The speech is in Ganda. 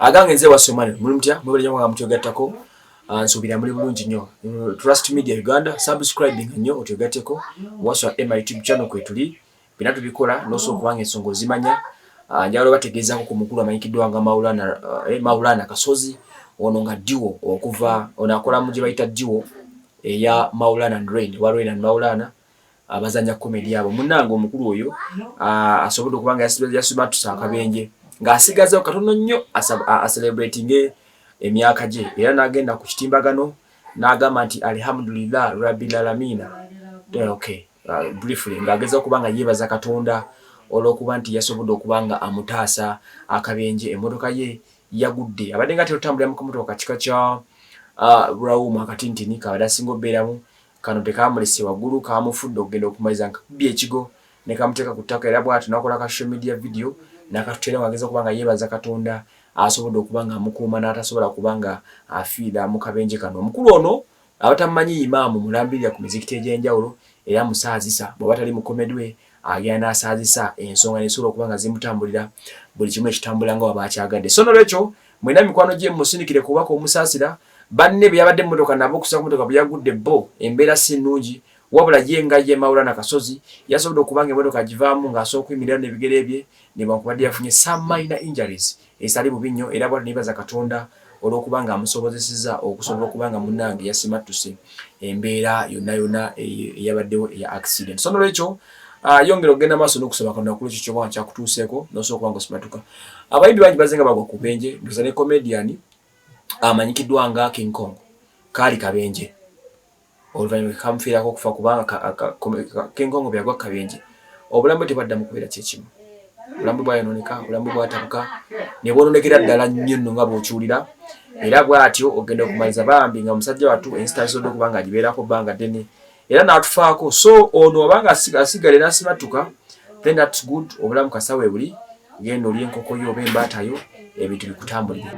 Agange nze wasomane muri mutya mubere nyo mutyogattako nsubira muri bulungi nnyo. Trust Media Uganda subscribing nnyo otyogatteko waswa YouTube channel kwetuli binatu bikola noso kubanga ensongo zimanya njalo bategeeza ko kumukulu amanyikiddwa nga Maulana Kasozi ono nga duo okuva onakola muje bayita duo eya Maulana and Rain and Maulana abazanya comedy yabo munango omukulu oyo asobola kubanga yasubatusa akabenje ngasigaza katono nnyo celebrating emyaka je era nagenda ku kitimbagano nagamba nti alhamdulillah rabbil alamin. Okay, briefly ngageza kubanga yebaza Katonda olwokuba nti yasobola okubanga amutaasa akabenje emotoka ye yagudde abadde nga tetambulira mu motoka kika kya Rauma katintini kabada singo beramu kano tekamulese wagulu kamufudde okugenda okumaliza nkabye ekigo ne kamuteka kutaka era bwatu nakola ka social media video nakatutera wageza kubanga yebaza Katonda asobola okubanga amukuuma n'atasobola kubanga afiira mu kabenje kano. Omukulu ono abatamanyi imaamu mulambirira ku mizikiti egy'enjawulo era musaazisa bwe batali mu komedwe agenda asaazisa ensonga nesobola okubanga zimutambulira buli kimu ekitambula nga waba akyagadde. So nolwekyo mwena mikwano gye musindikire kubaka omusaasira banne byabadde mmotoka nabo okusa ku motoka byagudde bo embeera si nnungi wabula ye nga ye Maulana Kasozi yasobola okubanga emmotoka givaamu ng'asobola okuyimirira n'ebigere bye ne bakubadde yafunye some minor injuries esali bubi nnyo era bwatu nebaza Katonda olw'okubanga amusobozesezza okusobola okubanga munnange yasimattuse embeera yonna eyabaddewo eya accident. So nolwekyo yongera okugenda maaso n'okusaba Katonda ku ekyo kyobanga kyakutuuseeko n'osobola okubanga osimatuka. Abayimbi bangi bazenga bagwa ku benje ndoza ne comedian amanyikiddwa nga King Kong kali kabenje oluvannyuma kamufiirako okufa kubanga King Kong byagwa kabenje obulamu tebadda mu kubeera kyekimu obulamu bwayonooneka obulamu bwatabuka ne bwononekera ddala nnyo nno nga bw'okiwulira era bw'atyo ogenda okumaliza bambi nga omusajja wattu instance okubanga agibeerako bbanga ddene era n'atufaako. So ono obanga asigale n'asimatuka then that's good obulamu kasawe buli genda oli enkoko yo oba embaatayo ebintu bikutambulire.